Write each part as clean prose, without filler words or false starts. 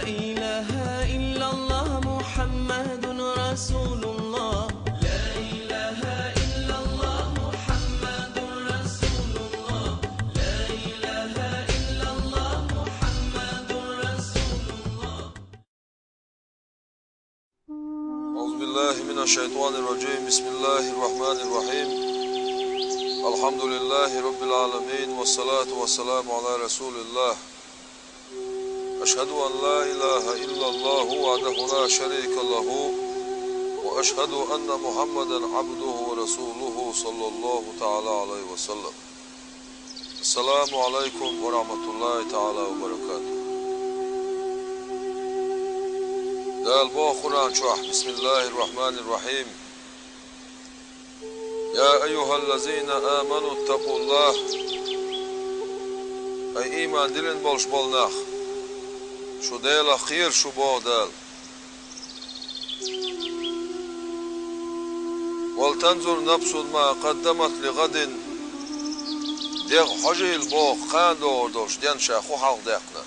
إله إلا الله محمد رسول الله. لا إله إلا الله محمد رسول الله. لا إله إلا الله محمد رسول الله. أعوذ بالله من الشيطان الرجيم. بسم الله الرحمن الرحيم. الحمد لله رب العالمين، والصلاة والسلام على رسول الله. أشهد أن لا إله إلا الله وحده لا شريك له، وأشهد أن محمدا عبده ورسوله صلى الله تعالى عليه وسلم. السلام عليكم ورحمة الله تعالى وبركاته. دال با قرآن شرح. بسم الله الرحمن الرحيم. يا أيها الذين آمنوا اتقوا الله. أي إيمان دلن بولش بولناخ شو ديل خير شو بودال. ولتنظر نفس ما قدمت لغد. ديغ حجي البوخ خان دوردوش دين شاخو حق ديقنا.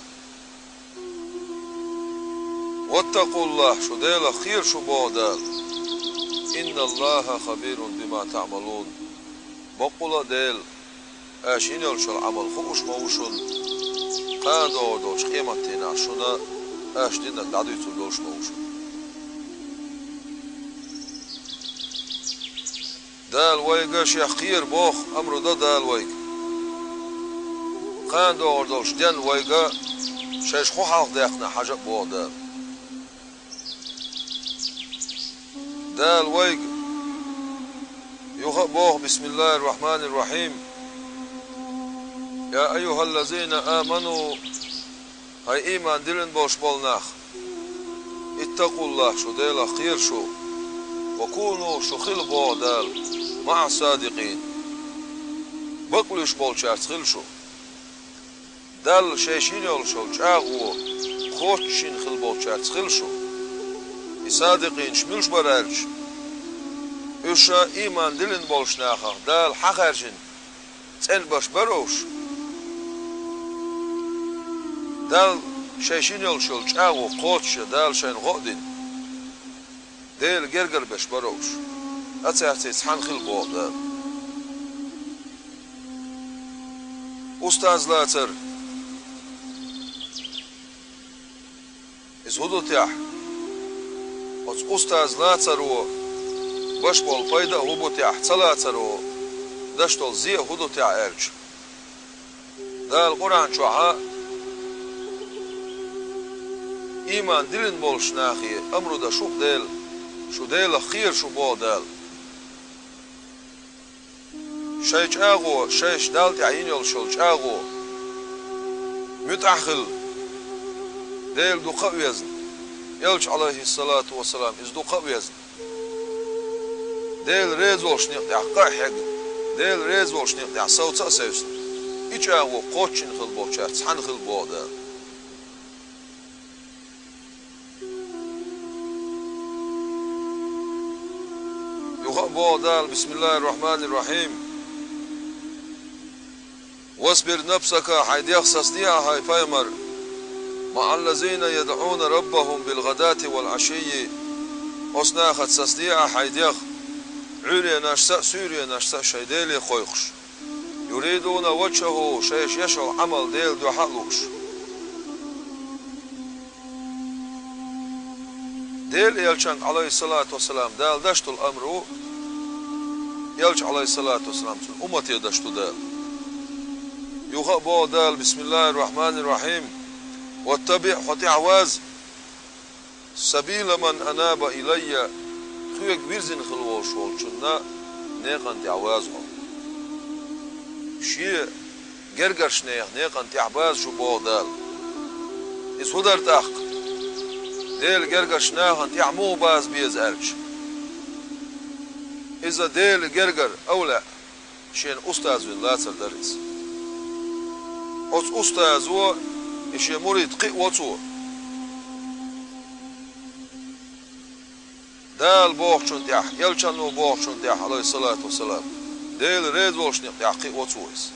واتقوا الله شو ديل خير شو بودال. إن الله خبير بما تعملون. بقولا ديل أشين يلشو العمل خوش موشون قان دوردوش قيمتين عشونا أشدين دعديتو دولش موشون. دال ويقا شيخ خير بوخ أمرو دال ويقا قان دوردوش دين ويقا شيش خو حق ديقنا حاجة بو دال. دال ويق يخبوه. بسم الله الرحمن الرحيم. يا أيها الذين آمنوا. هاي إيمان دلن بوش بولناخ. اتقوا الله شو ديل خير شو. وكونوا شو خل بو دال مع الصادقين. بقلش بول شارت خل شو. دال شيشين يول شو شاغو خوشين خل بول شارت خل شو. صادقين شملش برالش. يشا إيمان دلن بولش ناخر دال حقرجن تن باش بروش. دال شيشين يلشل چاغو قوتش دال شين غودين ديل گرگر باش بروش. اتسحتي سحن خل بو دال. أستاذ لاتر ازهدو تيح أستاذ لاترو باش بول بايدا هبو تيح تلاترو داشتول زي هدو تيح ارج. دال قرآن شوحا إيمان دلن بولش ناخي أمرو دا شوق ديل شو ديل خير شو بو دال. شيش آغو شيش دال تعيين يلشل آغو متأخل ديل دو قويزن يلش عليه الصلاة والسلام إز دو قويزن ديل ريزولش نقطع قاحق ديل ريزولش نقطع صوت سيوسن إيش آغو قوتشن خلبو شارت حن خلبو دال. يخبو دال. بسم الله الرحمن الرحيم. واصبر نفسك حيث يخصص ديها هاي فايمر مع الذين يدعون ربهم بالغداة والعشي. أصناخت سسديها حيث يخ عري نشسا سوري نشسا شيديلي خويخش يريدون وجهه شيش يشعر عمل ديل دو حقلوش. ديل يلشان عليه الصلاة والسلام دال دشتو الأمر يلش عليه الصلاة والسلام أمتي دشتو دال. يخبو دال. بسم الله الرحمن الرحيم. واتبع حتعواز سبيل من أناب إلي. خويك بيرزن خلوش والشنا نيقن تعوازهم شيء گرگرش نيقن تعباز شو بو دال. إس هدر تاق ديل گرگرش نيقن تعمو باز بيز أرج. إذا ديل گرگر أولا شين أستاذ لا تردرس أستاذ هو إشي مريد قوته دال بوخشون تيح يلشانو بوخشون تيح عليه الصلاة والسلام ديل ريد وشنيق تيح قوتويس.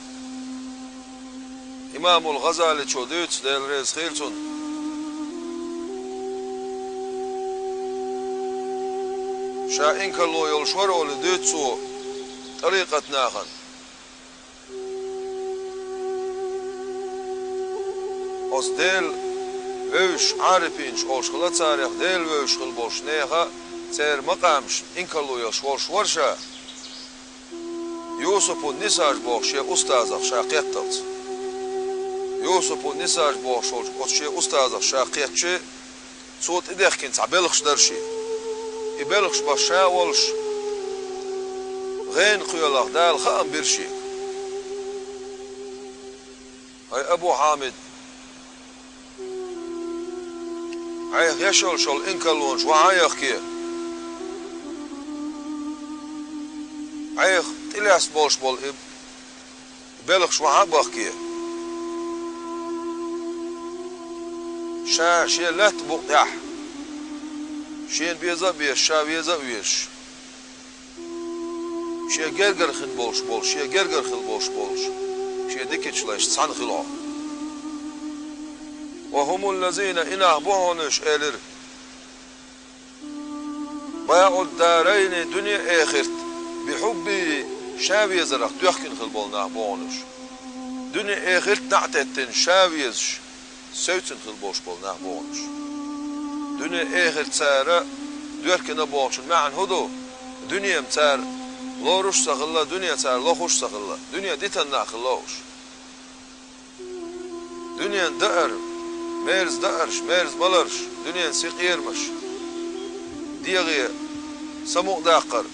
إمام الغزالي شو ديت ديل ريز خيلتون شا إنك الله يلشور ولديتسو طريقة ناخن أص ديل ويش عارفينش أوش خلا تاريخ ديل ويش خل بوش نيخا تير مقامش إنك الله يلشور شورشا يوسف النساج بوش يا أستاذ شا قيتت يوسف النساج بوش شا أستاذ شا قيتش صوت إديخ كنت عبالغش درشي يبالغش باشا ولش غين خيالك دال خام برشي هاي أبو حامد عايخ يشل شل إنكالونش وعايخ كي عايخ تلياس بولش بول يبالغش وعابخ كي شا شي لا تبق يح شين بيزا بيش شا بيزا ويش شي جرجر خن بولش بول شي جرجر خل بولش بولش شي ديكتش لاش صان خلاه وهم الذين إنه بونش إلر باع الدارين دنيا آخرت بحب شاوي زرق تحكن خل بولنا بونش دنيا آخرت نعتتن شاويز سوتن خل بولش بولنا بونش دنيا آخرت سارة دوركنا بونش معن هدو دنيا متار لوروش سخلا دنيا تار لوخوش سخلا دنيا ديتن ناخلوش دنيا دقر ميرز دقرش ميرز بلرش دنيا سيقيرمش ديغي سموق داقر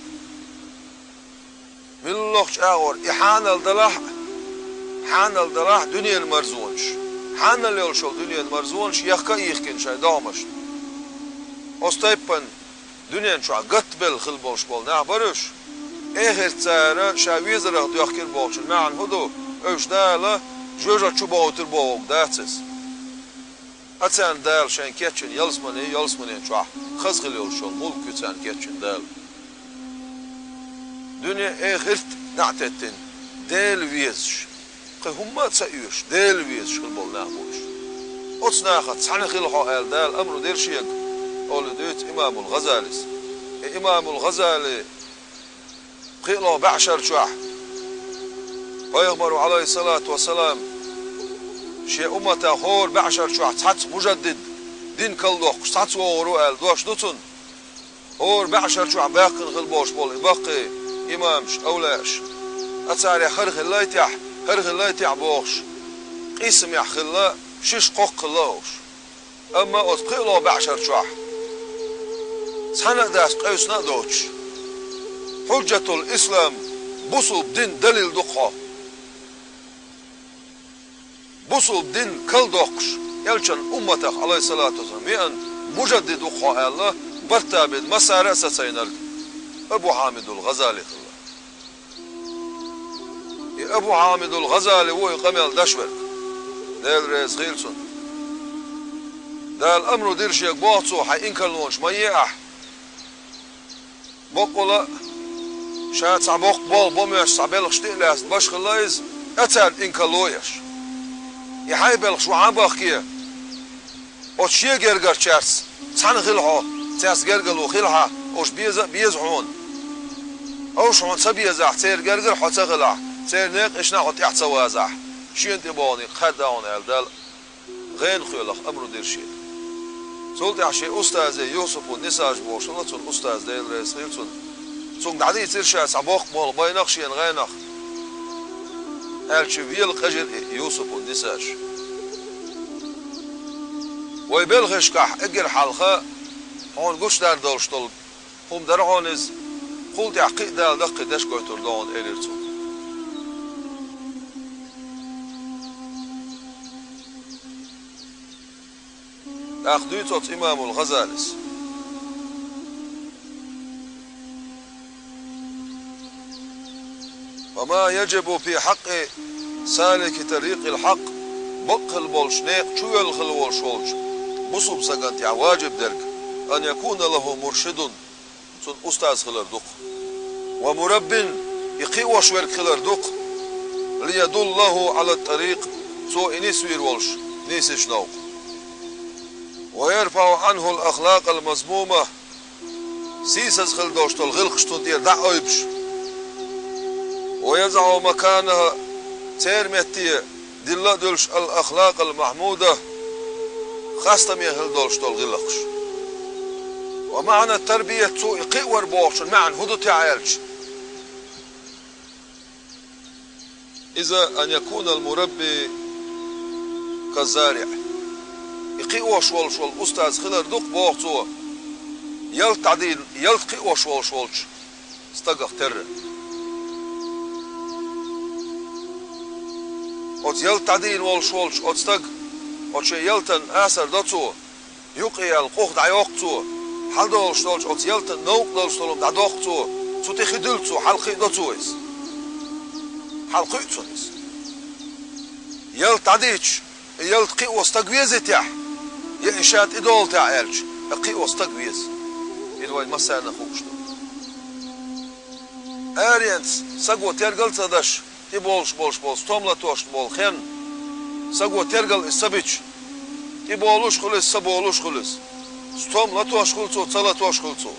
من اللوخش اغور احان الدلاح حان الدلاح دنيا المرزونش حان اللي يلشو دنيا المرزونش يخكا يخكن شاي دامش استيبن دنيا شو قتبل خلبوش بول نعبرش اخر تسارة شاويز رغ يخكن بوش معن هدو اوش دالا جوجا شو باوتر بوغ داتس أتان دال شان كيتشن يلسمني شو خزغل يلشون ملك تان كيتشن دال دنيا آخرت نعتتن دال ويزش قهما تسايوش دال ويزش خلبول نعبوش أتصناخت سحن خلحو آل دال أمرو دير شيق أولو ديت إمام الغزالي إمام الغزالي قيلو بعشر شوح ويغمر عليه الصلاة والسلام شي أمتا خور بعشر شوح تحت مجدد دين كالدوخ تحت وورو آل دوش دوتن خور بعشر شوح باقن غلبوش بول باقي إمامش أولاش أتاري خرخ الله يتيح خرخ الله يتيح بوخش قسم يحخلا شش قوق اللوش أما أتقيلو بعشر شوح سحنا داس قيسنا دوش حجة الإسلام بصل دين دليل دقها بصل دين كل دقش يلشن أمتك عليه الصلاة والسلام بأن مجدد دقها الله برتابد مسار أساسين أبو حامد الغزالي خلا أبو حامد الغزالي هو يقمل دشورك دال رئيس خيلسون دال أمرو دير شيك باطسو حي إنكالونش ما يأح بقولا شاید سباق بال بمیش سبالخ شتیل است باش خلاص اتر اینکالویش یحیی بالخ شو عباق کیه اتشیه گرگر چرس تن خلها تاس گرگلو خلها اوش بیز عون اوش عون سبیز احتیر گرگر حتا خلها تیر نیق اشنا حت احتوازح شین تبانی خداون الدل غین خیلخ امرو دیرشی سولت عشی استاد یوسف و نساج باشون تون استاد دیل رئیس خیلتون سون دعدي ترشا سباق مال باينخ شين غينخ الشفيل قجر يوسف والنساج ويبلغش كح اجر حلقه هون قش دار دولشتل هم درعونز قلت عقيق دال دق دش قوتر دون اليرتو اخدويتوت امام الغزالس وما يجب في حق سالك طريق الحق بق البولشنيق شو يلخل والشولش بصب سقنت واجب درك أن يكون له مرشد أستاذ خلر دق ومرب يقي وشورك خلر دق ليدل له على الطريق سوء نسوير والش نيسش نوق ويرفع عنه الأخلاق المذمومة سيسز خل دوشتل غلقشتون دير دع أيبش ويزع مكانها تيرمتي دلا دلش الأخلاق المحمودة خاصة ميهل دولشتل غلقش ومعنى التربية تو يقور بوشن معنى هدو تعالج إذا أن يكون المربي كالزارع يقيقوا شوال أستاذ خلر دوق بوقتو يلتعدين يلتقيقوا شوال استقق تر أت يلتعدين والشوالش أت استق أت يلتن أسر داتو يقي القوخ دعيوقتو حال دولشتولش أت يلتن نوق دولشتولم دعدوقتو تو تخدلتو حلقي داتويس حلقيتونيس يلتعديش يلتقي وستقويز تاح يعيشات إدول تعالج أقي وستقويز إدوين مسانا خوشتو أرينس سقوة ترقل تدش تبولش توملا توشت بول خين سقوة ترقل السبيش تبولوش خلص سبولوش خلص ستوملا توش خلصو تلا توش خلصو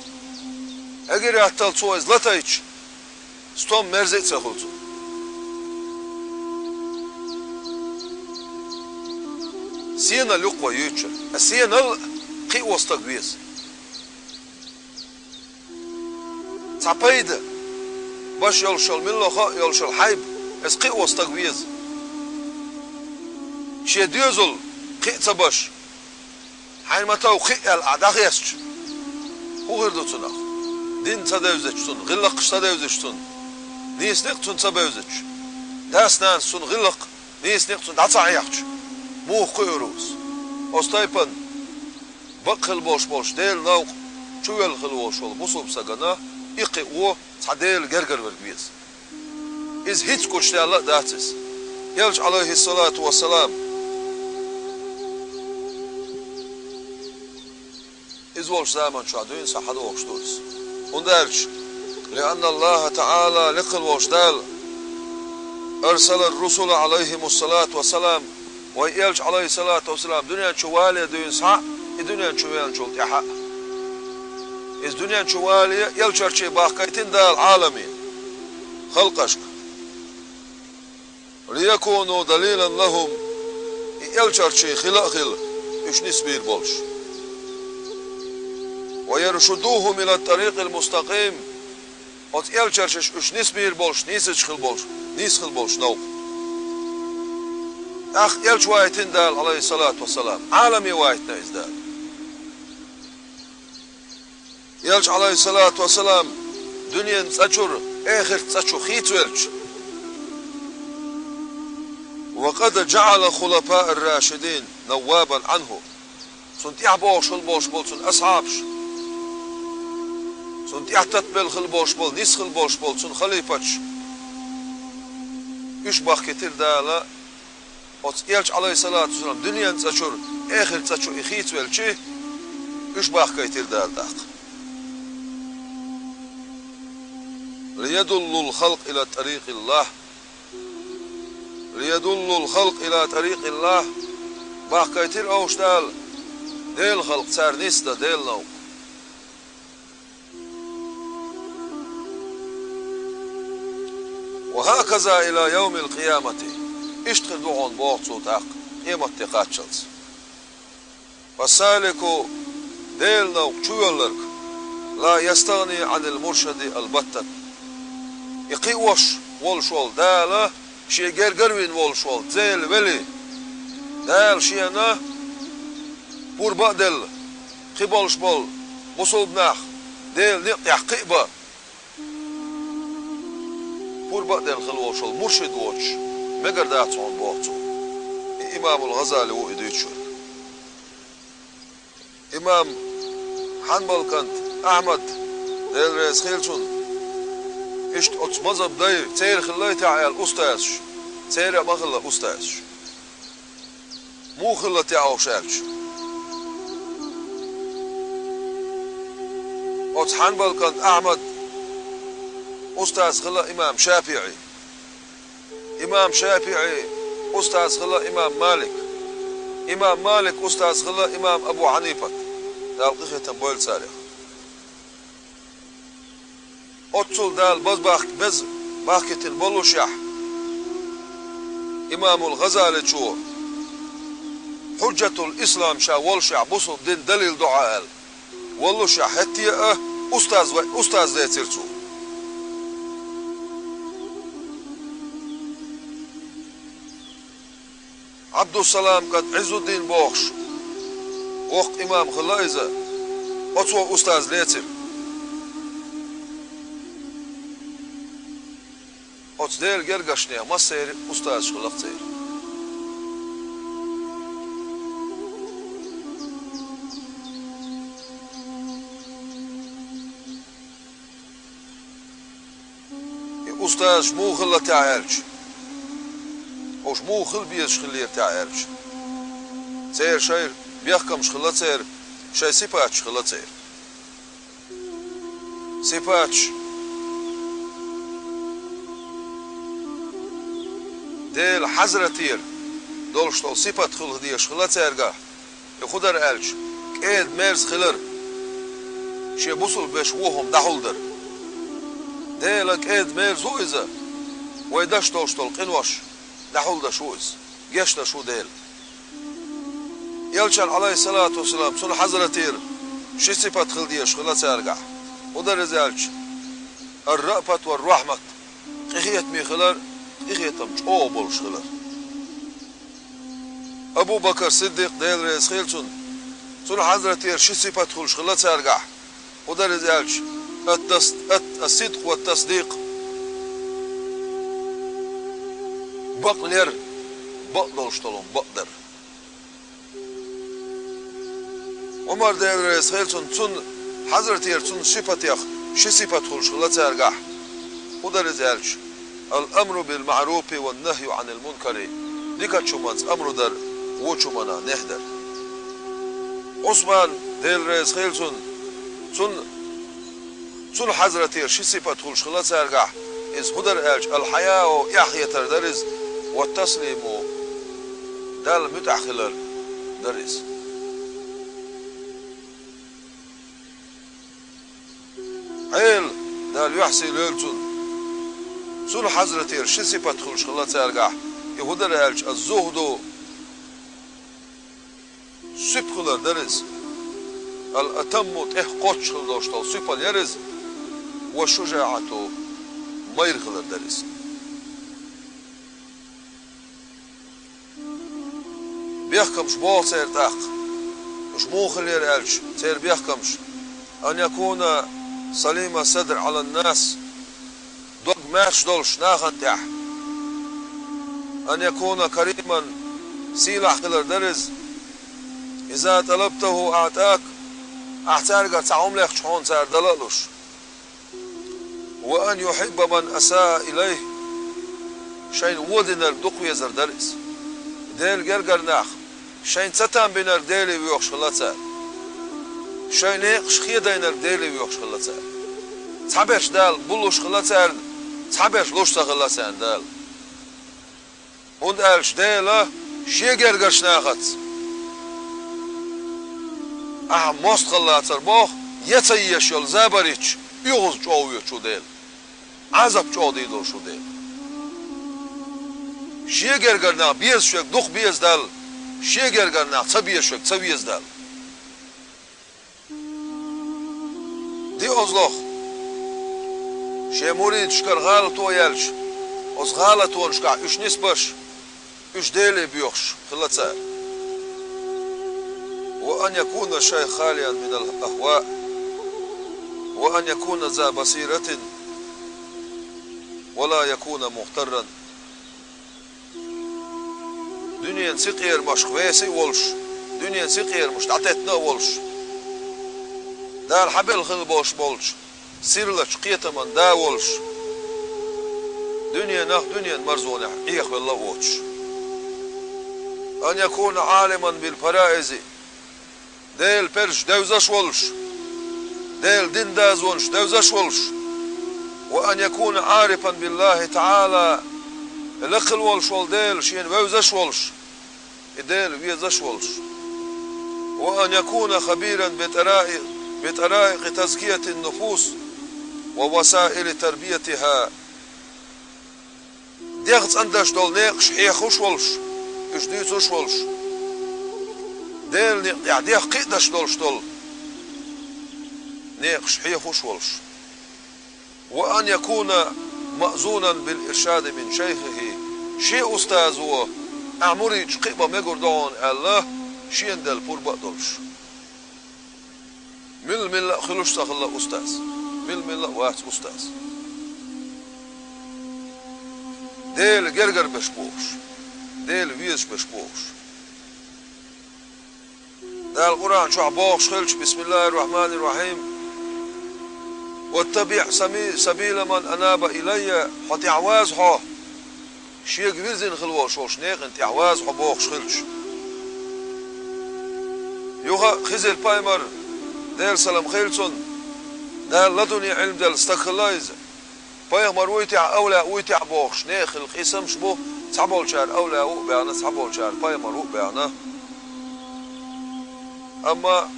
أجري أتل تويز لتايش ستوم مرزيت خلصو سينا لقوة يوتشر السينا قي وستقويز تعبيد باش يلشل ملخا يلشل حيب اس قي وستقويز شي ديزل قي تباش حين متاو قي الأعداء يسج هو غير دوتنا دين تداوزجتون غلق تداوزجتون نيس نقتون تباوزج داس ناس سن غلق نيس نقتون دعصعيحش مو قيروس أستيبن بقل بوش ديل نوق شوال خلوش والبصوب سجنا يقوى تعديل جرجر بالبيز إز هيت كوش الله داتس يلج عليه الصلاة والسلام إز والش زمان شادوين صحد وقشتوس وندرج لأن الله تعالى لقل وشدال أرسل الرسل عليهم الصلاة والسلام ويلج عليه الصلاة والسلام دنيا شوالية دين صح الدنيا شوالية شولت يحق إز دنيا شوالية يلجر شي باقيتين دا العالمين خلقشك ليكونوا دليلا لهم يلجر شي خلق إش نسبير بولش ويرشدوهم إلى الطريق المستقيم وت يلجر شي إش نسبير بولش نيس خل بولش نوق أخ يلج وايتين دال عليه الصلاة والسلام عالمي وايتنا إزدال يلج عليه الصلاة والسلام دنيا تسجر آخر تسجر خيت ولج وقد جعل خلفاء الراشدين نوابا عنه سنت يحبوش خلبوش بول سن أصحابش سنت يحتتبل خلبوش بول نيس خلبوش بول سن خليفتش يشبه كتير دالا يلج عليه الصلاة والسلام دنيا تسجر آخر تسجر خيت ولج يشبه كتير دال داق ليدل الخلق إلى طريق الله ليدل الخلق إلى طريق الله باقيتير أوشتال ديل خلق سار نسدا ديل نو وهكذا إلى يوم القيامة اشتغل دعون بوغتو تاق قيمة تقاتشلس فالسالك ديل نو شويلرك لا يستغني عن المرشد البتة يقيوش والشول داله شي جرجروين والشول زيل ولي دال شينا بوربا دل قبالش بول مصوبناخ ديل نقيح قيبا بوربا دل خلوشول مرشد ووش مقرداتون بوقتو إمام الغزالي وإديتشو إمام حنبل كانت أحمد ديل رئيس خيلشون إشت أتمزب داي تير خلاي تعال أستاذ تير ما خلا أستاذ مو خلا تعال شارج أت حنبل كان أحمد أستاذ خلا إمام شافعي أستاذ خلا إمام مالك أستاذ خلا إمام أبو حنيفة دالقيخة تنبويل ساريخ أتصل دال بز باكت البلوشح إمام الغزالي شو حجة الإسلام شا والشع بصل دين دليل دعاء والله شا حتى أستاذ ذي ترتو عبد السلام قد عز الدين بوخش وق إمام خلايزة أتوا أستاذ ليتر أتدير جرجشنيا ما سير أستاذ شغلق تير أستاذ مو خلا تعالج أوش مو خل بيش خلير تعالج تير شير بيحكم شخلا تير شي سيباتش خلا تير سيباتش ديل حزرتير دولشتول سيبات خل ديش خلا تيرغا يخدر ألج كيد ميرز خلر شي بوصل بيش وهم دحولدر ديلك كيد ميرز وإذا ويداش دولشتول قنوش دحولدر شويز جيشنا شو ديل يلشان عليه الصلاة والسلام سن حزرتير شي سيبات خل ديش خلا تيرغا ودر زالج الرأفة والرحمة قيخيت مي خلر قيخيتم چو بولش خلر أبو بكر صديق ديل رئيس خيلسون سن حزرتير شي سيبات خلش خلا تيرغا ودر زالج الصدق والتصديق بقلر بقدلشتلون بقدر عمر ديل رئيس خيلسون سن حزرتير سن صفتيخ شي صفت خلش خلا تيرغا ودر زالج الأمر بالمعروف والنهي عن المنكر ديكا شومانس أمر در وشومانا نهدر عثمان ديل رئيس خيلسون سن حزرتير شي صفت خلش خلا تيرغا إز هدر ألج الحياة يحيى تردرز والتسليم دال متأخلر درز عيل دال يحسي ليلتون سن حزرتير شي صفت خلش خلا تيرغا يهدر ألج الزهد سبخلر درز الأتمت قوتش خلدوشتال سبال يرز والشجاعة مير خلر درز بيحكمش بول سير تاق مش مو خلير ألج سير بيحكمش أن يكون سليم الصدر على الناس دوغ ماش دولش ناخن تاح أن يكون كريما سيلح خلر درز إذا طلبته أعطاك أحتارق تعوم لك شحون سار دلالوش وأن يحب من أساء إليه شين ودنر دقوي زر درز ديل جرجر ناخ شين ستان بينر ديلي ويوخش خلاصا شين يقش خيدينر ديلي ويوخش خلاصا تعبش دال بلوش خلاصا تعبش لوش خلاصا دال هند ألش ديلا شي جرجرش ناخت موست خلاصا بوخ يتيش يول زابريتش يوز جوويو شو ديل عذاب جو ديدو شو ديل شي جرجرنا بيز شوك دوخ بيز دال شي جرجرنا تبيز شوك تبيز دال دي أزلوخ شي مريد شكر غالط ويالش أز غالط ونشكع إش نسبش إش ديلي بيوخش خلاصا وأن يكون الشيء خاليا من الأهواء وأن يكون ذا بصيرة ولا يكون مغترا دنيا سقير مش خويسي ولش دنيا سقير مش تعطيتنا ولش دار حبل خل بوش بولش سيرلش قيتا من دا ولش دنيا نخ دنيا مرزونة إيخ بالله ووش أن يكون عالما بالفرائز ديل برش دوزش ولش ديل دين دازونش دوزش ولش وأن يكون عارفا بالله تعالى لقل ولش والديل شين ووزش ولش ديل ويزش ولش وأن يكون خبيرا بطرائق تزكية النفوس ووسائل تربيتها ديغت أندش دول نيقش حيخوش ولش إجديتوش ولش ديل يعديه قيدش دولش دول نيقش حيخوش ولش وأن يكون مأذونا بالإرشاد من شيخه شيء أستاذ هو أعمري قيبة مقردون الله شين دل بربا دولش مل خلوش تخلى أستاذ مل وات أستاذ ديل جرجر بشبوش ديل ويش بشبوش ده القرآن شو عبوش خلش بسم الله الرحمن الرحيم واتبع سبيل من أناب إلي حتى عواز حا شيء جوزين خلوش وش نيق انت عواز حبوش خلش يوها خزل بايمر ديل سلام خيلسون ديل لدني علم ديل استخلايز بايمر ويتع أولى ويتع بوش نيخ القسم شبه تعبول شار أولى وبيانا تعبول شار بايمر وبيانا أما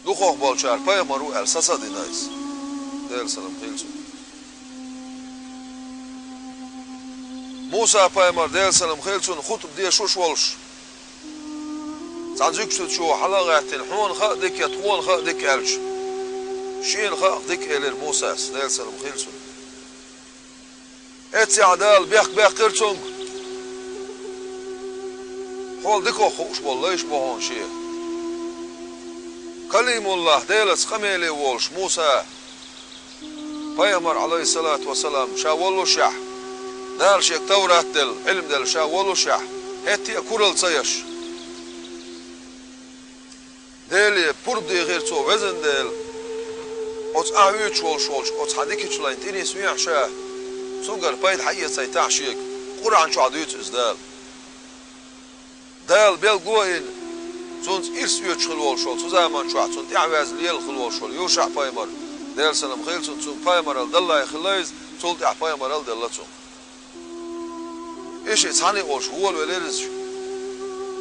دوخوخ بالشار بايمر وألساسا دي نايس ديل سلام خيلسون موسى بايمر ديل سلام خيلسون خطب دي شوش ولش تعزيك شو حلقاتين حون خادك يطون خادك ألش شين خادك إلى موسى ديل سلام خيلسون اتسي عدال بيق قرتون حول ديكو خوش والله بهون شيء كلم الله ديلس خميلي وولش موسى بايمر عليه الصلاة والسلام شاولو شح دال شيك تورات دل علم دل شاولو شح هتي كورل سيش ديلي بردي غير تو وزن دل اوت اعويت شولش اوت حديك شلاين تيني سويع شاه سونغر بايد حيه سيتاع شيك قران شو عديت ازدال دال بيل جوين زونت إرسيوت خلوال شول زمان شو عطون تعوز ليل خلوال شول يوشع بايمر ديل سلام خيل زون بايمر الدلا يخليز زول تع بايمر الدلا زون إيش ثاني أوش هو الوليرز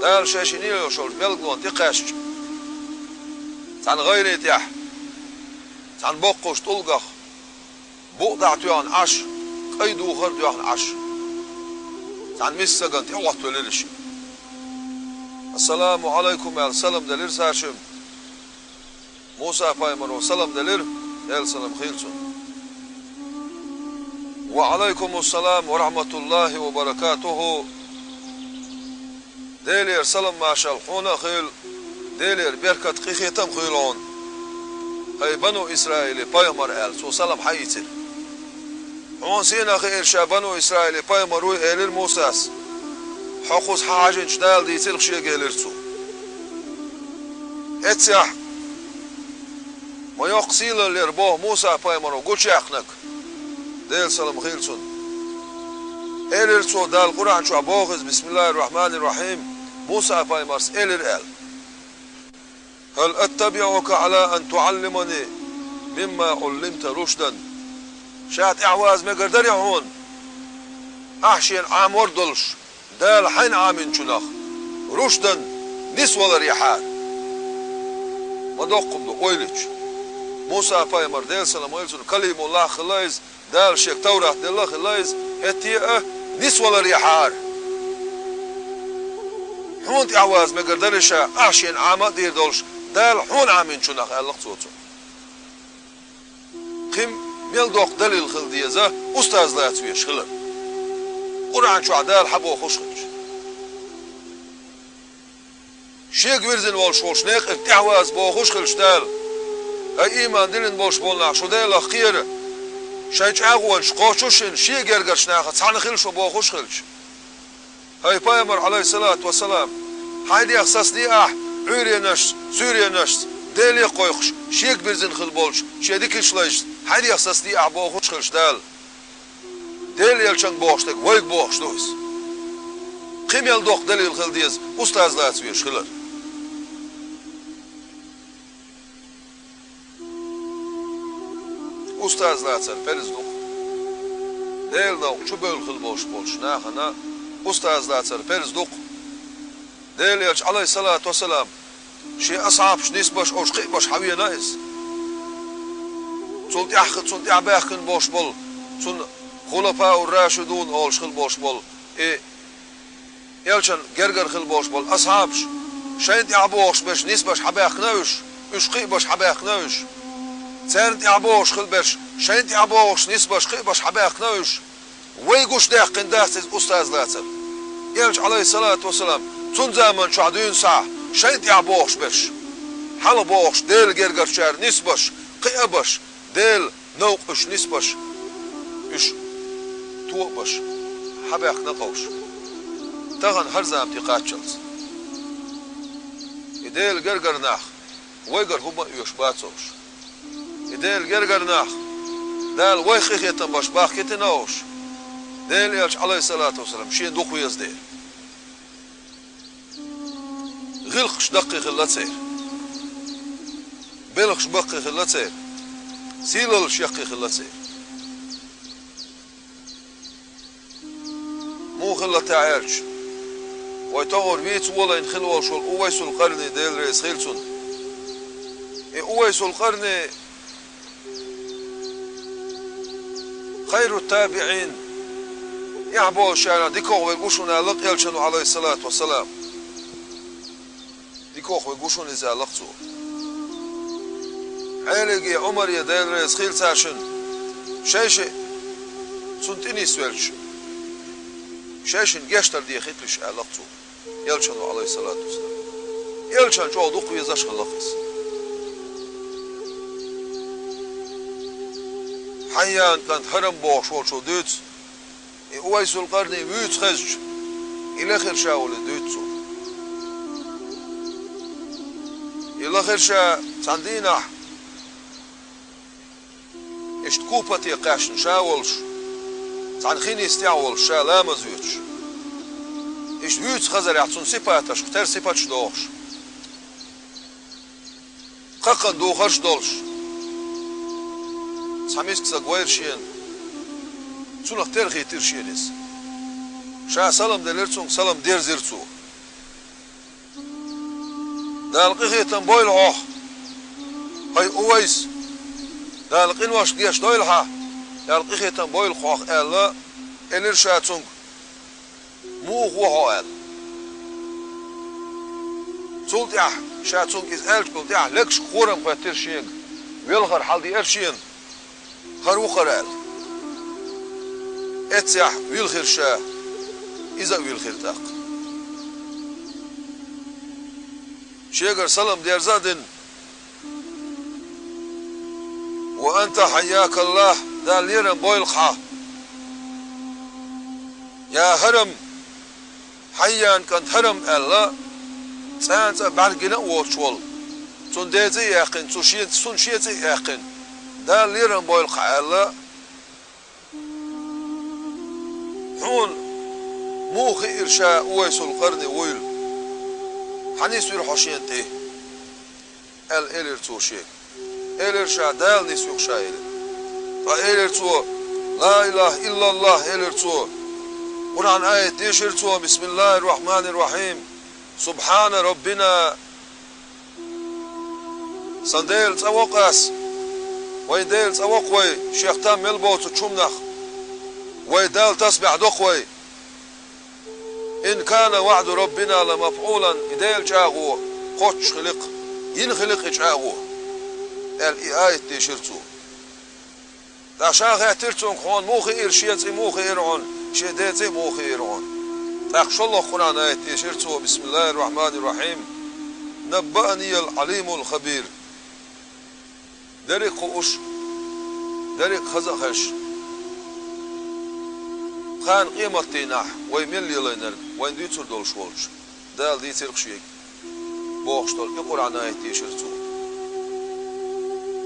دال شاشيني شول بيل جوين تقاش ثان غير تيح ثان بقوش تلقى بقطع تيان عش قيدو خر تيان عش ثان مسجن تيوات وليرش السلام عليكم يا السلام دلير ساشم موسى بايمر وسلام دلير يا السلام خيلسون وعليكم السلام ورحمة الله وبركاته ديلير سلام ماشال حونا خيل ديلير بركة قيختم خيلون هاي بنو إسرائيل بايمر سو سلام حيتر حون سينا خير شا بنو إسرائيل بايمر وإيلير موساس حقوس حاجن شدال دي تلق شيء جالرتو اتسح ما يقصيل اللي رباه موسى بايمرو قوش يحنك ديل سلام خيلسون إلرتو دال قرآن شو عباغز بسم الله الرحمن الرحيم موسى بايمرس إلر هل أتبعك على أن تعلمني مما علمت رشدا شات إعواز ما قدر يعون أحشين عام وردلش دال حين عامين شناخ رشدا نسوى الريحان ما دوقم دو قويلج موسى بايمر ديل سلام ويلسون كلم الله خلايز دال شيك تورات دل الله خلايز هتيئة نسوى الريحان حون تعواز ما قدرشا عشين عاما دير دولش دال حون عامين شناخ الله صوتو قم ميل دوق دليل خلديزة أستاذ لا يتويش خلر قرآن شو عدال حبو خوش خلش شيك ورزن والشوش نيق ارتعواز بو خوش خلش دال اي ايمان دلن بوش بولنا شو دال اخير شايج اغوان شقوشوشن شيك ارقرش ناخد سعن خلش وبو خوش خلش هاي بايمر عليه الصلاة والسلام هايدي اخصاص دي عوري نشت سوريا نشت دالي قويخش شيك برزن خل بولش شيديك شلايش هايدي اخصاص دي بو خوش خلش دال دل يلشان بوشتك ويك بوشتوس قيم يلدوق دليل خلديز أستاذ لا تسويش خلر أستاذ لا تسر فرز دوق دل دوق شو بيل خل بوش ناخنا أستاذ لا تسر فرز دوق دل يلش عليه الصلاة والسلام شيء أصعب شنيس باش أو شقيق باش حوية نايس Sunt yaxıt, sunt yaxbaqın boş bol. Sunt Hulafa'ur Raşidun olş xil boş bol. Elçan gerger xil boş bol. Ashabş. Şayet yaboş beş nisbaş habaqnauş. Üşqi baş habaqnauş. Sen yaboş xil beş. Şayet yaboş nisbaş qi baş habaqnauş. Weyguş daqin daqsiz ustazlatsın. Elç aleyhissalatu vesselam tun zaman çadün sa. Şayet yaboş beş. Hal boş del gerger şer nisbaş qi baş del نوقش نسبش إيش توقش حباق نقوش تغن هرزام تقاتشلز إديل جرجر ناخ ويجر هما يشباتوش إديل جرجر ناخ دال ويخيخ يتنبش باخ يتناوش ديل يالش عليه الصلاة والسلام شين دوخو يزدير غلخش دقي خلاتسير بلخش بقي خلاتسير سيلل شقي خلاتسير مو خلتا عيرش ويتور بيت ولا إن خلوا شو أويس القرن ديل رئيس خيلسون أويس القرن خير التابعين يعبو شانا ديكوخ ويقوشون لق يلشنو عليه الصلاة والسلام ديكوخ ويقوشون إذا لقتو عيلقي عمر يدين رئيس خيل ساشن شيشي سنتيني سوالش شاشن جاشتر دي خيتلش علاقته يلشنو عليه الصلاة والسلام يلشن جو دوق ويزاش خلقس حيان كانت هرم بوش وشو دوت اويس القرن ويت خزج الى خير شاول دوتسو الى خير شا تندينا اشتكوبتي قاشن شاولش عن خيني استعول شالا مزويتش إيش ويتش خزر يعطون سيباتش كتير سيباتش دوخش قاقن دوخرش دولش ساميسك ساقوير شين سونخ ترخي تير شينيس شا سلام دلرتسون سلام دير زيرتسو دالقي خيتن بويل هوخ هاي اويس دالقين واش ديش دويلها يالقي خيتن بويل خوخ ألا إلير شاتونغ مو هو أل سولت يح شاتونغ إز ألش قلت يح لكش خورم قتير شينغ ويلخر حالدي إرشين خرو خرال إتسيح ويلخر شا إذا ويلخر تاق شيغر سلام دير زادن وأنت حياك الله دال ليرن بويل خا يا هرم حيان كنت هرم الله سانت برجنا وشول سون ديزي يقين سون شيزي يقين دال ليرن بويل خا الله هون موخي إرشاء ويس القرن ويل حنيس يرحشين تي الإلر توشيك إلرشا دال نسوق شايل فإلرتو لا إله إلا الله إلرتو قرآن آية تيشرتو بسم الله الرحمن الرحيم سبحان ربنا سنديل تسوقاس ويديل تسوقوي شيختان ملبوتو تشمنخ ويدال تسبح دقوي إن كان وعد ربنا لمفعولا إديل جاغو قوتش خلق ينخلق جاغو الآية تيشرتو تاشاغ اعترتون خون موخي إرشيتي موخي إرعون شديتي موخي إرعون تاقش الله قرآن آية تيشرتو بسم الله الرحمن الرحيم نبأني العليم الخبير دريق قوش دريق خزخش خان قيمة تيناح ويملي لينرق وين ديتر دول شولش دال ديتر خشيك بوخشتول القرآن آية تيشرتو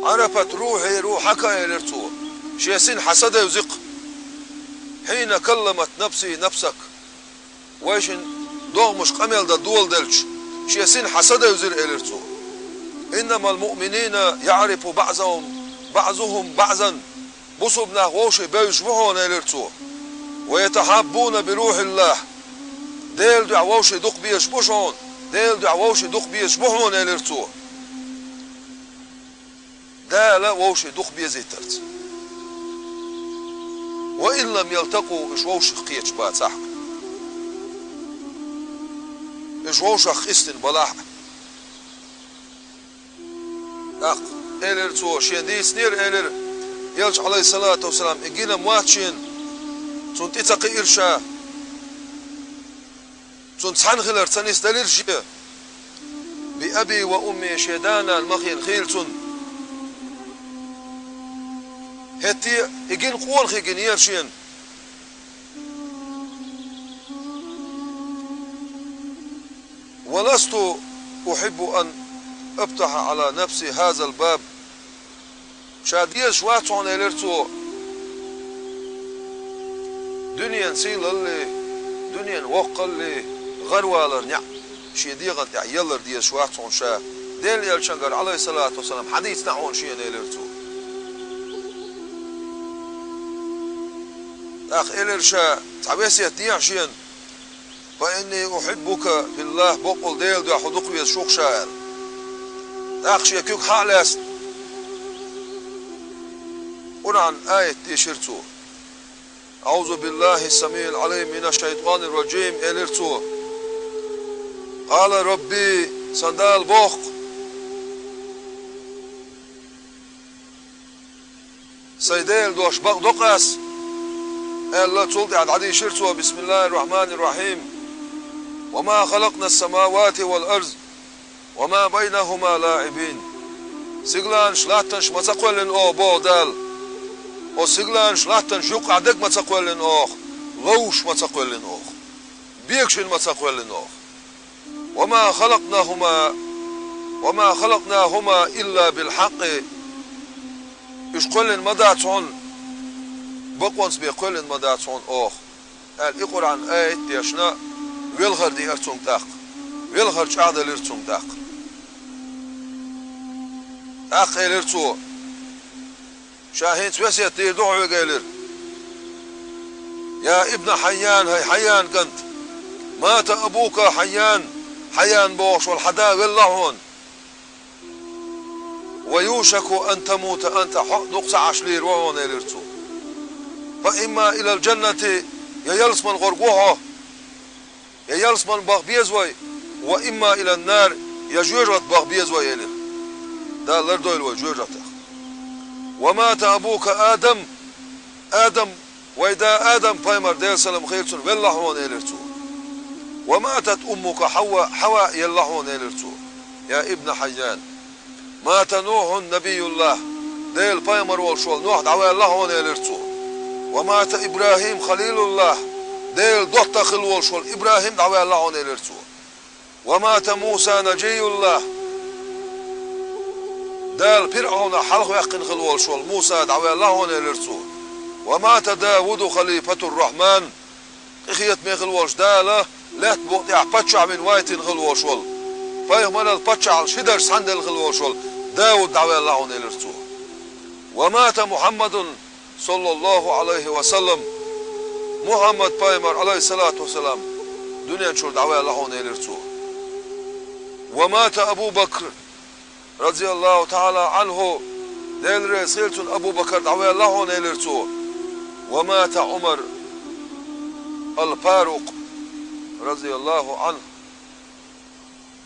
عرفت روحي روحك إلرتو شيسين حسد يزق حين كلمت نفسي نفسك ويشن دوغمش قميل دا دول دلش شيسين حسد يزر إلرتو إنما المؤمنين يعرف بعضهم بعضا بصبنا غوشي بيشبهون إلرتو ويتحابون بروح الله ديل دعووشي دق بيشبهون ديل دعووشي دق بيشبهون إلرتو دالا ووشي دخ بيزي ترت وإن لم يلتقوا إش ووشي خيتش بات صح إش ووشي خيستن بلاح أق إلر تو شين دي سنير إلر يلش عليه الصلاة والسلام إجينا مواتشين تون تتقي إرشا تون تحن خلر تنس دليرشي بأبي وأمي شيدانا المخين خيلتون هتي إجين قول خيجين يرشين ولست أحب أن أفتح على نفسي هذا الباب شادية شواتون إلرتو دنيا نسيل اللي دنيا وق اللي غروالر نع شيديغن تاع يلر دي شواتون شا ديل يلشنقر عليه الصلاة والسلام حديث نعون شين إلرتو أخ إلرشا تعبيسية ديع شين فإني أحبك بالله بقول ديل دو حدوق بيز شوق شاعر أخ شيكوك حالس عن آية تيشرتو أعوذ بالله السميع العليم من الشيطان الرجيم إلرتو قال ربي سندال بوخ سيديل دوش بق دقس الله تولد عد عدي شرتو بسم الله الرحمن الرحيم وما خلقنا السماوات والأرض وما بينهما لاعبين سيغلان شلاتنش متقولن أو بودال او سيغلان شلاتن شوق عدك ما تقولن اوخ لوش ما تقولن اوخ بيكشن ما تقولن اوخ وما خلقناهما الا بالحق ايش قولن مداتون بقونس بيقولن مداتون اوخ القرآن عن آية يشنا ويلغر دي ارتون تاق ويلغر شعدل ارتون تاق اخ الارتو شاهين توسيت دي دعوة قيلر يا ابن حيان هاي حيان كنت مات أبوك حيان بوش والحدا واللهون ويوشك أن تموت أنت نقص عشلير وهون إلرتو فإما إلى الجنة يلس من غرقوها يلس من بغبيزوي وإما إلى النار يجوجت بغبيزوي إلر دا لردو الوي جوجته ومات أبوك آدم وإذا آدم بايمر ديل سلام خيرتون واللهون إلرتو وماتت أمك حواء يلهون إلرتو يا ابن حيان مات نوح نبي الله ديل بايمر والشول نوح دعوى اللهون إلرتو ومات إبراهيم خليل الله ديل دوحت خل والشول إبراهيم دعوى اللهون إلرتو ومات موسى نجي الله دال فرعون حلق يقن خلوال شوال موسى دعوى الله هون الارتو ومات داود خليفة الرحمن اخيت مي خلوالش داله لا تبقى باتشع من وايتين خلوال شوال فيهمنا الباتشع شدر سندل خلوال شوال داود دعوى الله هون الارتو ومات محمد صلى الله عليه وسلم محمد بايمر عليه الصلاة والسلام دنيا شور دعوى الله هون الارتو ومات أبو بكر رضي الله تعالى عنه ديل رسيلتون أبو بكر دعوى الله نيلرتو ومات عمر الفاروق رضي الله عنه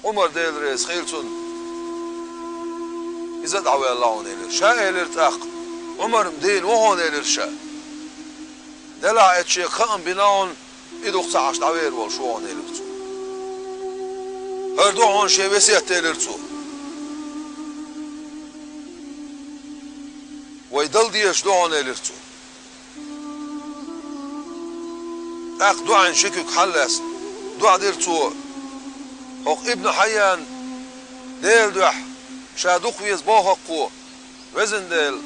عمر ديل رسيلتون إذا دعوى الله نيلر شاء إلرتاق عمر مدين وهو نيلر شاء دلع اتشي خام بناون إدو قصعش دعوى والشو نيلرتو هردو هون شي وسيت نيلرتو ويدل ديش دعون إلرتو اق دعان شكك حلس دع ديرتو هق ابن حيان ديل دح شادوق ويزبوه قو وزن ديل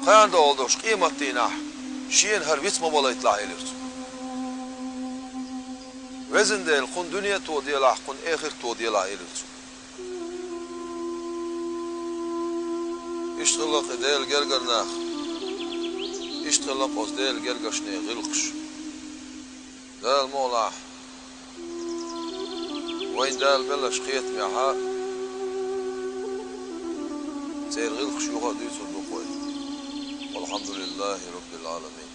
قيان دولدوش قيمة ديناح شين هربيت مبالا يطلع إلرتو وزن ديل قن دنيا تو ديلا قن آخر تو ديلا إلرتو اشتغلق ديل جرجر ناخ اشتغلق از ديل جرجشني غلقش دال مولاح وين دال بلش خيط معها سير غير خشوع ديسو دقوي والحمد لله رب العالمين.